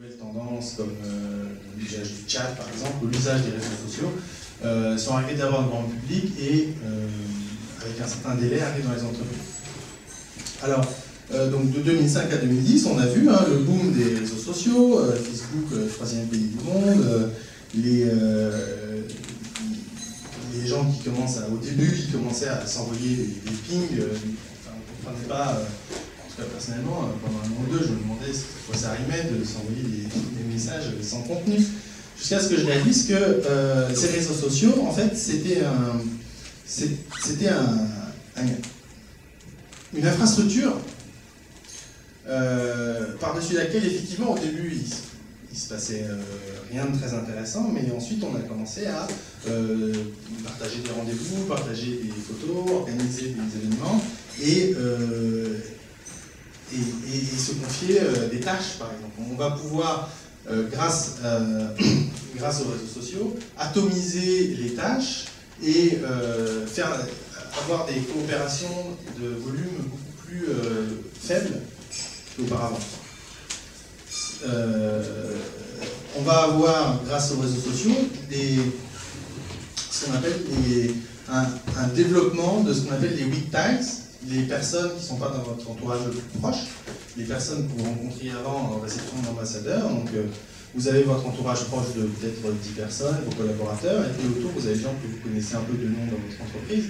nouvelles tendances comme l'usage du chat par exemple, ou l'usage des réseaux sociaux, sont arrivés d'abord dans le grand public et avec un certain délai arrivent dans les entreprises. Alors, donc de 2005 à 2010, on a vu le boom des réseaux sociaux, Facebook, troisième pays du monde, les gens qui commencent au début, qui commençaient à s'envoyer des pings, on ne comprenait pas, en tout cas personnellement, pendant un an ou deux, je me demandais à quoi ça rimait de s'envoyer des messages sans contenu. Jusqu'à ce que je réalise que ces réseaux sociaux, en fait, c'était une infrastructure par-dessus laquelle, effectivement, au début, il se passait rien de très intéressant, mais ensuite, on a commencé à partager des rendez-vous, partager des photos, organiser des événements et se confier des tâches, par exemple. On va pouvoir, grâce aux réseaux sociaux, atomiser les tâches et avoir des coopérations de volume beaucoup plus faibles qu'auparavant. On va avoir, grâce aux réseaux sociaux, ce qu'on appelle un développement de ce qu'on appelle les weak ties, les personnes qui ne sont pas dans votre entourage le plus proche, les personnes que vous rencontriez avant en réception d'ambassadeurs. Donc, vous avez votre entourage proche de peut-être 10 personnes, vos collaborateurs, et puis autour, vous avez des gens que vous connaissez un peu de nom dans votre entreprise.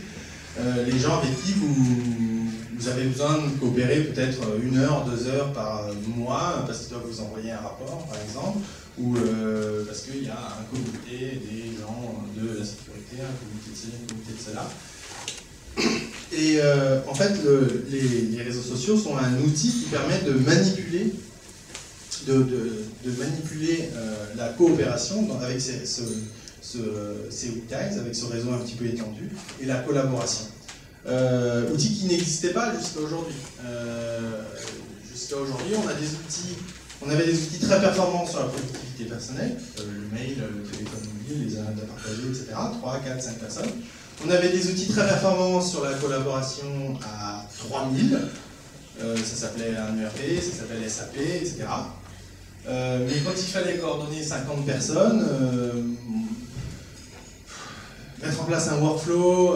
Les gens avec qui vous avez besoin de coopérer peut-être 1 heure, 2 heures par mois, parce qu'ils doivent vous envoyer un rapport, par exemple, ou parce qu'il y a un comité des gens de la sécurité, un comité de ceci, un comité de cela. Et en fait, les réseaux sociaux sont un outil qui permet de manipuler la coopération avec ces weak ties, avec ce réseau un petit peu étendu, et la collaboration. Outil qui n'existait pas jusqu'à aujourd'hui. Jusqu'à aujourd'hui, on avait des outils très performants sur la productivité personnelle, le mail, le téléphone mobile, les agendas partagés, etc. 3, 4, 5 personnes. On avait des outils très performants sur la collaboration à 3000. Ça s'appelait un ERP, ça s'appelait SAP, etc. Mais quand il fallait coordonner 50 personnes, mettre en place un workflow,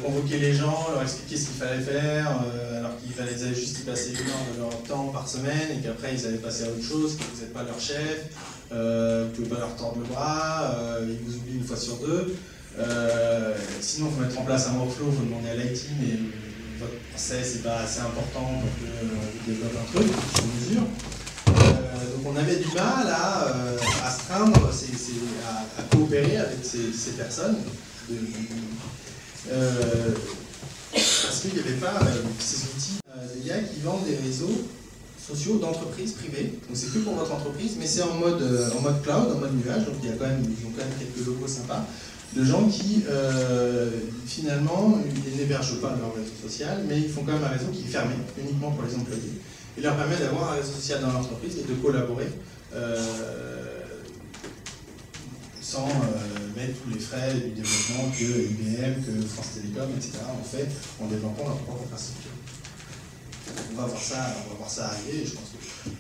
convoquer les gens, leur expliquer ce qu'il fallait faire, alors qu'ils allaient juste y passer 1 heure de leur temps par semaine et qu'après ils allaient passer à autre chose, que vous n'êtes pas leur chef, vous ne pouvez pas leur tordre le bras, ils vous oublient 1 fois sur 2. Sinon, il faut mettre en place un workflow, il faut demander à l'IT, mais votre process n'est pas assez important pour que vous développez un truc sur mesure. Donc on avait du mal à astreindre, à coopérer avec ces personnes. Parce qu'il n'y avait pas ces outils. Il y a qui vendent des réseaux sociaux d'entreprises privées. Donc c'est que pour votre entreprise, mais c'est en mode cloud, en mode nuage. Donc ils ont quand même quelques logos sympas de gens qui finalement ils n'hébergent pas leur réseau social, mais ils font quand même un réseau qui est fermé uniquement pour les employés. Il leur permet d'avoir un réseau social dans l'entreprise et de collaborer sans mettre tous les frais du développement que IBM, que France Télécom, etc. ont fait en développant leur propre infrastructure. On va voir ça arriver et je pense que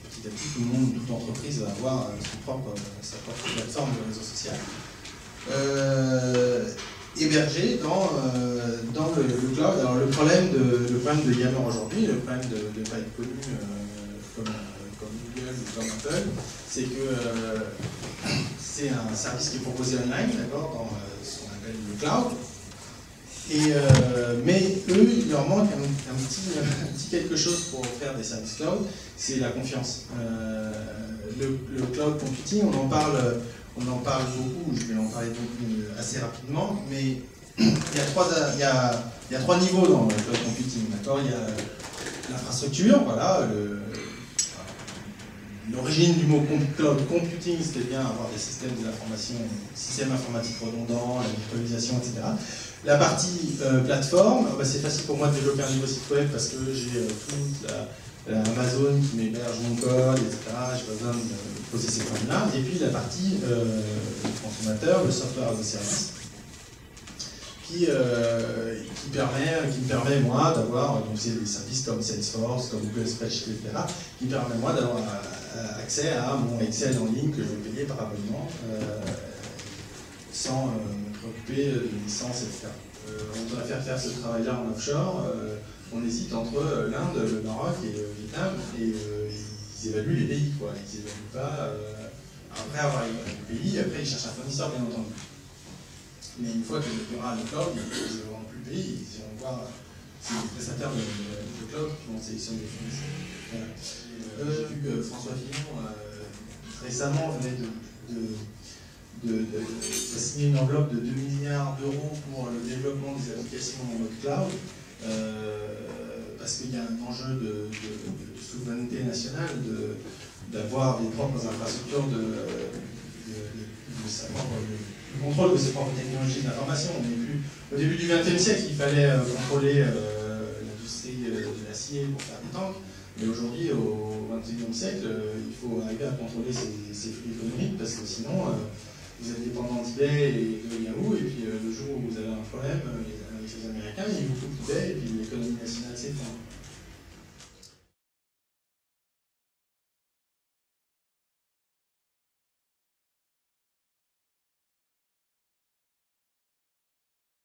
petit à petit, toute entreprise va avoir sa propre plateforme de réseau social. Hébergé dans le cloud. Alors le problème de Yammer aujourd'hui, le problème de ne pas être connu comme Google ou comme Apple, c'est que c'est un service qui est proposé online, d'accord, dans ce qu'on appelle le cloud. Mais eux, il leur manque un petit quelque chose pour faire des services cloud, c'est la confiance. Le cloud computing, on en parle beaucoup, je vais en parler assez rapidement, mais il y a 3 niveaux dans le cloud computing, d'accord. Il y a l'infrastructure, voilà, l'origine du mot cloud computing, c'était bien avoir des systèmes systèmes informatiques redondants, la virtualisation, etc. La partie plateforme, c'est facile pour moi de développer un nouveau site web parce que j'ai toute Amazon qui m'héberge mon code, etc. J'ai pas besoin de poser ces problèmes-là. Et puis la partie consommateur, le software as a service. qui me permet moi d'avoir, donc c'est des services comme Salesforce, comme Google Spreadsheet, etc., qui me permet moi d'avoir accès à mon Excel en ligne que je vais payer par abonnement sans me préoccuper de licences, etc. On doit faire ce travail-là en offshore, on hésite entre l'Inde, le Maroc et le Vietnam, et ils évaluent les pays, quoi. Ils évaluent pas, après avoir évalué le pays, après ils cherchent un fournisseur, bien entendu. Mais une fois qu'il y aura le cloud, ils ne verront plus le pays, ils vont voir si les prestataires de cloud qui vont sélectionner les fournisseurs. Voilà. J'ai vu que François Fillon récemment venait de signer une enveloppe de 2 milliards d'euros pour le développement des applications en mode cloud, parce qu'il y a un enjeu de souveraineté nationale, d'avoir des propres infrastructures de savoir le contrôle de ses propres technologies d'information. On n'est plus au début du XXe siècle, il fallait contrôler l'industrie de l'acier pour faire des tanks, mais aujourd'hui, au XXIe siècle, il faut arriver à contrôler ces flux économiques, parce que sinon, vous êtes dépendant d'eBay et de Yahoo, et puis le jour où vous avez un problème avec les Américains, ils vous coupent eBay, et puis l'économie nationale s'effondre.